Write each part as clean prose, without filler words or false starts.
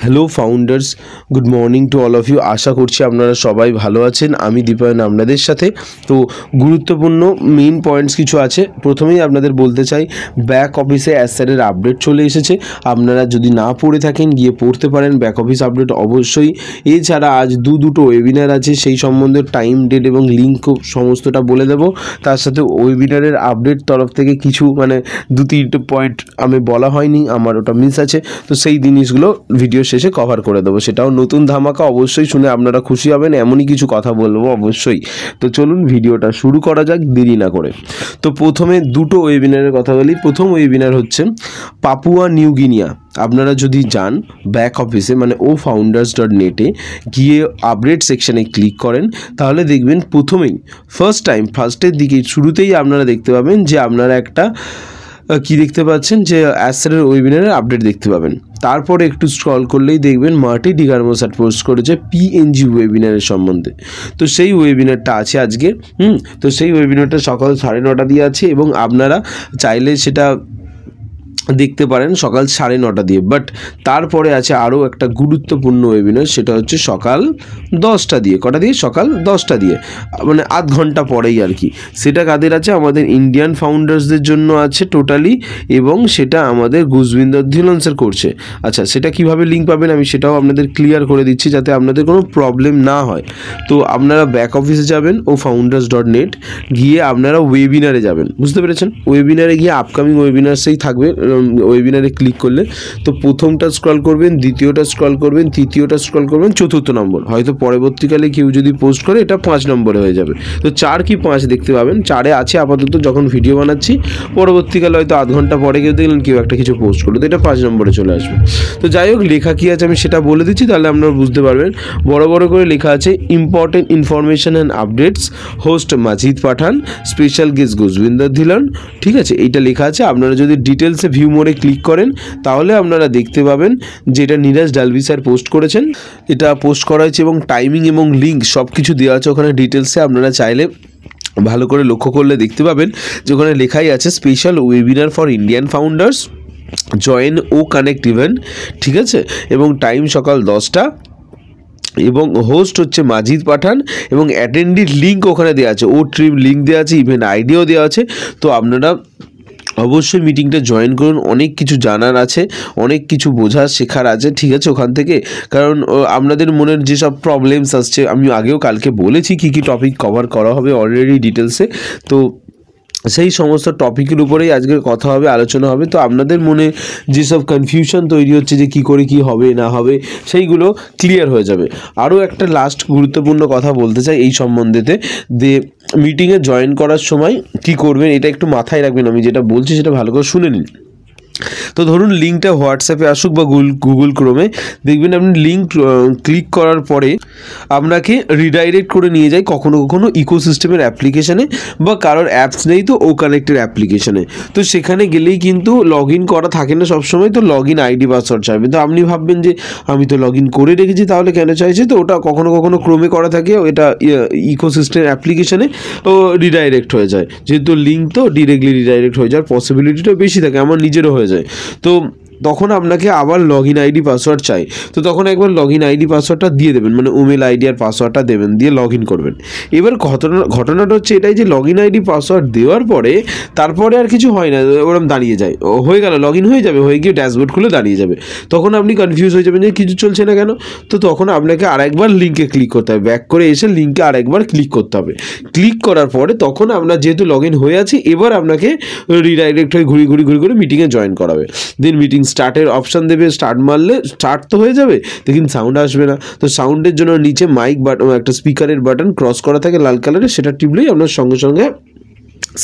Hello founders, good morning to all of you. আশা করছি আপনারা সবাই ভালো আছেন। আমি দীপায়ন আপনাদের সাথে। তো গুরুত্বপূর্ণ মেইন পয়েন্টস কিছু আছে। প্রথমেই আপনাদের বলতে চাই, ব্যাক অফিসে অ্যাসারের আপডেট চলে এসেছে। আপনারা যদি না পড়ে থাকেন গিয়ে পড়তে পারেন ব্যাক অফিস আপডেট অবশ্যই। এছাড়া আজ দুটো ওয়েবিনার আছে, সেই সম্বন্ধে টাইম, ডেট এবং লিঙ্ক সমস্তটা বলে দেবো। তার সাথে ওয়েবিনারের আপডেট তরফ থেকে কিছু দু তিনটে পয়েন্ট আমি বলা হয়নি, আমার ওটা মিস আছে, তো সেই জিনিসগুলো ভিডিও শেষে কভার করে দেবো। সেটাও নতুন ধামাকা, অবশ্যই শুনে আপনারা খুশি হবেন, এমনই কিছু কথা বলবো অবশ্যই। তো চলুন ভিডিওটা শুরু করা যাক দেরি না করে। তো প্রথমে দুটো ওয়েবিনারের কথা বলি। প্রথম ওয়েবিনার হচ্ছে পাপুয়া নিউ গিনিয়া। আপনারা যদি যান ব্যাক অফিসে founders.net-এ গিয়ে আপডেট সেকশানে ক্লিক করেন, তাহলে দেখবেন প্রথমেই ফার্স্টের দিকে শুরুতেই আপনারা দেখতে পাবেন যে আপনারা একটা কি দেখতে পাচ্ছেন যে অ্যাসারের ওয়েবিনারের আপডেট দেখতে পাবেন। তারপরে একটু স্ক্রল করলেই দেখবেন মার্টি ডিগারমো স্যার পোস্ট করেছে পিএনজি ওয়েবিনারের সম্বন্ধে। তো সেই ওয়েবিনারটা আছে আজকে। তো সেই ওয়েবিনারটা সকাল 9:30 দিয়ে আছে এবং আপনারা চাইলে সেটা দেখতে পারেন সকাল 9:30 দিয়ে। বাট তারপরে আছে আরও একটা গুরুত্বপূর্ণ ওয়েবিনার, সেটা হচ্ছে সকাল 10টা দিয়ে। কটা দিয়ে? সকাল 10টা দিয়ে, আধ ঘন্টা পরেই আর কি। সেটা কাদের আছে? আমাদের ইন্ডিয়ান ফাউন্ডার্সদের জন্য আছে টোটালি, এবং সেটা আমাদের গুজবিন্দর ধিলন্সের করছে। আচ্ছা, সেটা কিভাবে লিঙ্ক পাবেন আমি সেটাও আপনাদের ক্লিয়ার করে দিচ্ছি যাতে আপনাদের কোনো প্রবলেম না হয়। তো আপনারা ব্যাক অফিসে যাবেন founders.net, গিয়ে আপনারা ওয়েবিনারে যাবেন, বুঝতে পেরেছেন? ওয়েবিনারে গিয়ে আপকামিং ওয়েবিনার্সেই থাকবে। ওয়েবিনারে ক্লিক করলে তো প্রথমটা স্ক্রল করবেন, দ্বিতীয়টা স্ক্রল করবেন, তৃতীয়টা স্ক্রল করবেন, চতুর্থ নম্বর। হয়তো পরবর্তীকালে কেউ যদি পোস্ট করে এটা 5 নম্বরে হয়ে যাবে। তো 4 কি 5 দেখতে পাবেন। 4-এ আছে আপাতত যখন ভিডিও বানাচ্ছি। পরবর্তীকালে হয়তো আধ ঘন্টা পরে কেউ দেখলেন কেউ একটা কিছু পোস্ট করলো, তো এটা 5 নম্বরে চলে আসবে। তো যাই হোক, লেখা কী আছে আমি সেটা বলে দিচ্ছি, তাহলে আপনারা বুঝতে পারবেন। বড় বড় করে লেখা আছে important information and updates, host Majid Pathan, special guest Gujbinder Dhillon. ঠিক আছে, এইটা লেখা আছে। আপনারা যদি ডিটেলসে ভিউ মোডে ক্লিক করেন তাহলে আপনারা দেখতে পাবেন যে এটা নীরাজ ডালভি স্যার পোস্ট করেছেন। এটা পোস্ট করা হয়েছে এবং টাইমিং এবং লিঙ্ক সব কিছু দেওয়া আছে ওখানে ডিটেলসে। আপনারা চাইলে ভালো করে লক্ষ্য করলে দেখতে পাবেন যে ওখানে লেখাই আছে special webinar for Indian founders, join ও কানেক্ট ইভেন্ট। ঠিক আছে, এবং টাইম সকাল 10টা, এবং হোস্ট হচ্ছে মাজিদ পাঠান, এবং অ্যাটেন্ডির লিঙ্ক ওখানে দেওয়া আছে, ট্রিম লিঙ্ক দেওয়া আছে, ইভেন্ট আইডিও দেওয়া আছে। তো আপনারা অবশ্যই মিটিংটা জয়েন করুন। অনেক কিছু জানার আছে, অনেক কিছু বোঝার শেখার আছে, ঠিক আছে, ওখান থেকে। কারণ আপনাদের মনের যেসব প্রবলেমস আসছে, আমি আগেও কালকে বলেছি কী কী টপিক কভার করা হবে অলরেডি ডিটেলসে। তো সেই সমস্ত টপিকের উপরেই আজকের কথা হবে, আলোচনা হবে। তো আপনাদের মনে যেসব কনফিউশন তৈরি হচ্ছে যে কী করে কী হবে না হবে, সেইগুলো ক্লিয়ার হয়ে যাবে। আরও একটা লাস্ট গুরুত্বপূর্ণ কথা বলতে চাই এই সম্বন্ধেতে, যে মিটিংয়ে জয়েন করার সময় কী করবেন এটা একটু মাথায় রাখবেন। আমি যেটা বলছি সেটা ভালো করে শুনে নিন। তো ধরুন লিঙ্কটা হোয়াটসঅ্যাপে আসুক বা গুগল ক্রোমে, দেখবেন আপনি লিঙ্ক ক্লিক করার পরে আপনাকে রিডাইরেক্ট করে নিয়ে যায় কখনো কখনো ইকোসিস্টেমের অ্যাপ্লিকেশানে, বা কারোর অ্যাপস নেই তো কানেক্টের অ্যাপ্লিকেশানে। তো সেখানে গেলেই কিন্তু লগ ইন করা থাকে না সবসময়, তো লগ ইন আইডি পাসওয়ার্ড চাইবে। তো আপনি ভাববেন যে আমি তো লগ ইন করে রেখেছি, তাহলে কেন চাইছে? তো ওটা কখনো কখনো ক্রোমে করা থাকে, এটা ইকোসিস্টেম অ্যাপ্লিকেশানে রিডাইরেক্ট হয়ে যায়। যেহেতু লিঙ্ক তো ডিরেক্টলি রিডাইরেক্ট হয়ে যাওয়ার পসিবিলিটিটা বেশি থাকে, আমার নিজেরও হয়ে যায়। তো তখন আপনাকে আবার লগ ইন আইডি পাসওয়ার্ড চাই। তো তখন একবার লগ ইন আইডি পাসওয়ার্ডটা দিয়ে দেবেন, ইমেল আইডি আর পাসওয়ার্ডটা দেবেন, দিয়ে লগ ইন করবেন। এবার ঘটনাটা হচ্ছে এটাই যে লগ ইন আইডি পাসওয়ার্ড দেওয়ার পরে তারপরে আর কিছু হয় না, ওরকম দাঁড়িয়ে যায়, হয়ে গেল, লগ ইন হয়ে যাবে, হয়ে গিয়ে ড্যাশবোর্ড খুলে দাঁড়িয়ে যাবে। তখন আপনি কনফিউজ হয়ে যাবেন যে কিছু চলছে না কেন। তো তখন আপনাকে আরেকবার লিঙ্কে ক্লিক করতে হবে, ব্যাক করে এসে লিঙ্কে আরেকবার ক্লিক করতে হবে। ক্লিক করার পরে তখন আপনার যেহেতু লগ ইন হয়ে আছে, এবার আপনাকে রিডাইরেক্ট হয়ে ঘুরি মিটিংয়ে জয়েন করাবে। দেন মিটিং স্টার্টের অপশান দেবে, স্টার্ট মারলে স্টার্ট তো হয়ে যাবে, কিন্তু সাউন্ড আসবে না। তো সাউন্ডের জন্য নিচে মাইক বাটন, একটা স্পিকারের বাটন ক্রস করা থাকে লাল কালারের, সেটা টিপলেই আপনার সঙ্গে সঙ্গে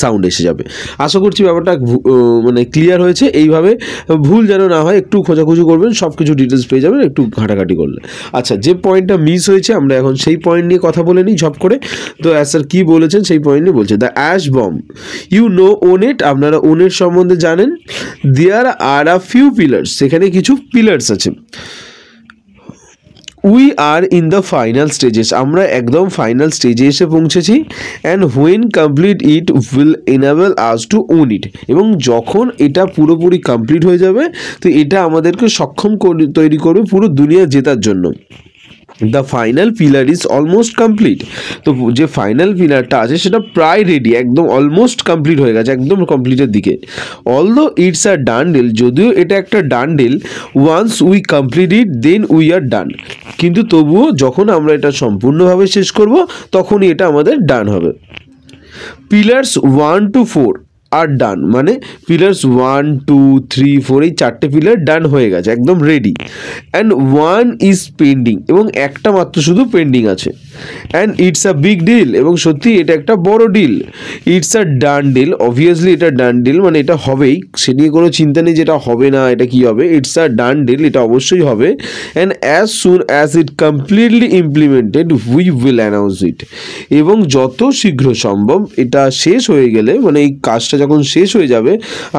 সাউন্ড এসে যাবে। আশা করছি ব্যাপারটা ক্লিয়ার হয়েছে। এইভাবে ভুল যেন না হয়, একটু খোঁজাখুঁজি করবেন, সব কিছু ডিটেলস পেয়ে যাবেন একটু ঘাটাঘাটি করলে। আচ্ছা, যে পয়েন্টটা মিস হয়েছে আমরা এখন সেই পয়েন্ট নিয়ে কথা বলে নিই ঝপ করে। তো স্যার কী বলেছেন সেই পয়েন্ট নিয়ে বলছে, the ash bomb, you know Onet. আপনারা ওনেট সম্বন্ধে জানেন। দেয়ার আর আ ফিউ পিলার্স, সেখানে কিছু পিলার্স আছে। We are in the final stages, আমরা একদম ফাইনাল স্টেজে এসে পৌঁছেছি। And when complete it will enable us to own it, এবং যখন এটা পুরোপুরি কমপ্লিট হয়ে যাবে তো এটা আমাদেরকে সক্ষম তৈরি করবে পুরো দুনিয়া জেতার জন্য। The final pillar is almost complete, তো যে ফাইনাল পিলারটা আছে সেটা প্রায় রেডি, একদম অলমোস্ট কমপ্লিট হয়ে গেছে, একদম কমপ্লিটের দিকে। Although it's a done deal, যদিও এটা একটা done deal, once we complete it then we are done, কিন্তু তবুও যখন আমরা এটা সম্পূর্ণভাবে শেষ করব তখনই এটা আমাদের ডান হবে। পিলার্স 1 to 4 আর ডান, মানে পিলার্স 1 2 3 4 এই 4টে পিলার ডান হয়ে গেছে, একদম রেডি। অ্যান্ড 1 ইজ পেন্ডিং, এবং একটা মাত্র শুধু পেন্ডিং আছে। And it's a big deal, এবং সত্যি এটা একটা বড় ডিল। It's a done deal, obviously এটা ডান ডিল, মানে এটা হবেই, সে নিয়ে কোনো চিন্তা নেই যে এটা হবে না, এটা কি হবে। ইটস আ ডান ডিল, এটা অবশ্যই হবে। And as soon as it completely implemented we will announce it, এবং যত শীঘ্র সম্ভব এটা শেষ হয়ে গেলে, মানে এই কাজটা যখন শেষ হয়ে যাবে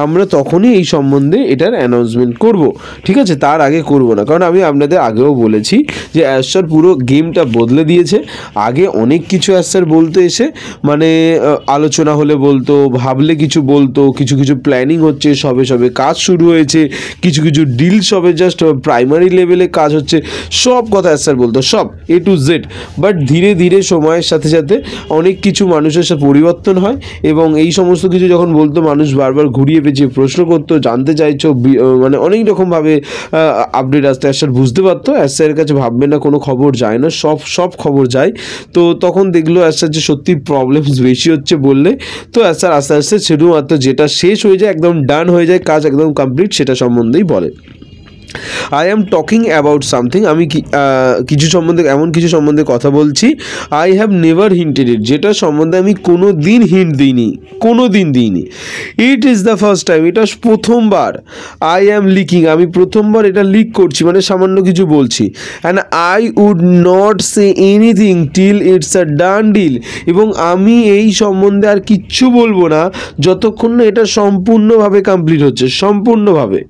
আমরা তখনই এই সম্বন্ধে এটার অ্যানাউন্সমেন্ট করব, ঠিক আছে, তার আগে করব না। কারণ আমি আপনাদের আগেও বলেছি যে অ্যাস্টার পুরো গেমটা বদলে দিয়েছে। আগে অনেক কিছু অ্যাস্টার বলতে এসে মানে আলোচনা হলে বলতো, ভাবলে কিছু বলতো, কিছু কিছু প্ল্যানিং হচ্ছে, সবে সবে কাজ শুরু হয়েছে, কিছু কিছু ডিল সবে জাস্ট প্রাইমারি লেভেলে কাজ হচ্ছে, সব কথা অ্যাস্টার বলতো, সব A to Z। বাট ধীরে ধীরে সময়ের সাথে সাথে অনেক কিছু মানুষের সাথে পরিবর্তন হয়, এবং এই সমস্ত কিছু যখন বলতো মানুষ বারবার ঘুরিয়ে পেঁচিয়ে প্রশ্ন করতো, জানতে চাইছো, মানে অনেক রকমভাবে আপডেট আসতে অ্যাস্টার বুঝতে পারতো অ্যাস্টারের কাছে ভাববে না কোনো খবর যায় না, সব খবর যায়। তো তখন দেখলো অ্যাস্টার যে সত্যি প্রবলেমস বেশি হচ্ছে বললে, তো অ্যাস্টার আস্তে আস্তে শুধুমাত্র যেটা শেষ হয়ে যায়, একদম ডান হয়ে যায়, কাজ একদম কমপ্লিট, সেটা সম্বন্ধেই বলে। I am talking about something, আমি কিছু সম্বন্ধে, এমন কিছু সম্বন্ধে কথা বলছি। আই হ্যাভ নেভার হিন্টেড ইট, যেটা সম্বন্ধে আমি কোনো দিন হিন্ট দিইনি, কোনো দিন দিইনি। It is the first time, এটা প্রথমবার। আই অ্যাম লিকিং, আমি প্রথমবার এটা লিক করছি, মানে সামান্য কিছু বলছি। And I would not say anything till it's a done deal, এবং আমি এই সম্বন্ধে আর কিচ্ছু বলবো না যতক্ষণ না এটা সম্পূর্ণভাবে কমপ্লিট হচ্ছে, সম্পূর্ণভাবে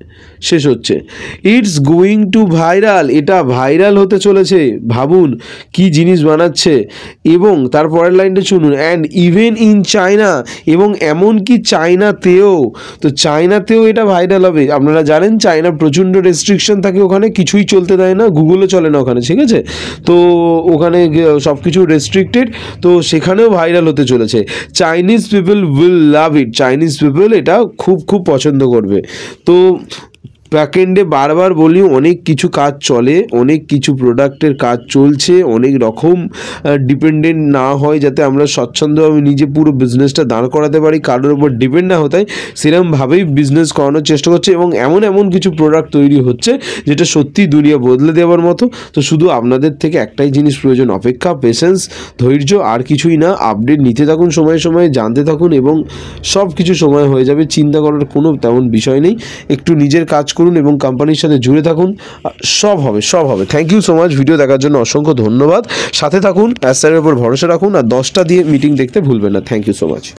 শেষ হচ্ছে। ইটস গোয়িং টু ভাইরাল, এটা ভাইরাল হতে চলেছে, ভাবুন কি জিনিস বানাচ্ছে। এবং তারপরের লাইনটা শুনুন, অ্যান্ড ইভেন ইন চায়না, এবং এমনকি চায়নাতেও, তো চায়নাতেও এটা ভাইরাল হবে। আপনারা জানেন চায়না প্রচণ্ড রেস্ট্রিকশন থাকে, ওখানে কিছুই চলতে দেয় না, গুগলও চলে না ওখানে, ঠিক আছে, তো ওখানে সব কিছু রেস্ট্রিক্টেড, তো সেখানেও ভাইরাল হতে চলেছে। Chinese people will love it, Chinese people এটা খুব খুব পছন্দ করবে। তো ব্যাকএন্ডে বারবার বলি অনেক কিছু কাজ চলে, অনেক কিছু প্রোডাক্টের কাজ চলছে, অনেক রকম ডিপেন্ডেন্ট না হয়, যাতে আমরা স্বচ্ছন্দভাবে নিজে পুরো বিজনেসটা দাঁড় করাতে পারি, কারোর উপর ডিপেন্ড না হতে হয়, সেরকমভাবেই বিজনেস করানোর চেষ্টা করছে। এবং এমন কিছু প্রোডাক্ট তৈরি হচ্ছে যেটা সত্যি দুনিয়া বদলে দেওয়ার মতো। তো শুধু আপনাদের থেকে একটাই জিনিস প্রয়োজন, অপেক্ষা, পেশেন্স, ধৈর্য, আর কিছুই না। আপডেট নিতে থাকুন, সময়ে সময়ে জানতে থাকুন, এবং সব কিছু সময় হয়ে যাবে, চিন্তা করার কোনো তেমন বিষয় নেই। একটু নিজের কাজ করুন এবং কোম্পানির সাথে জুড়ে থাকুন, সব হবে, সব হবে। Thank you so much, video দেখার জন্য অসংখ্য ধন্যবাদ। সাথে থাকুন, অ্যাস্টারের উপর ভরসা রাখুন, আর 10টা দিয়ে মিটিং দেখতে ভুলবেন না। Thank you so much.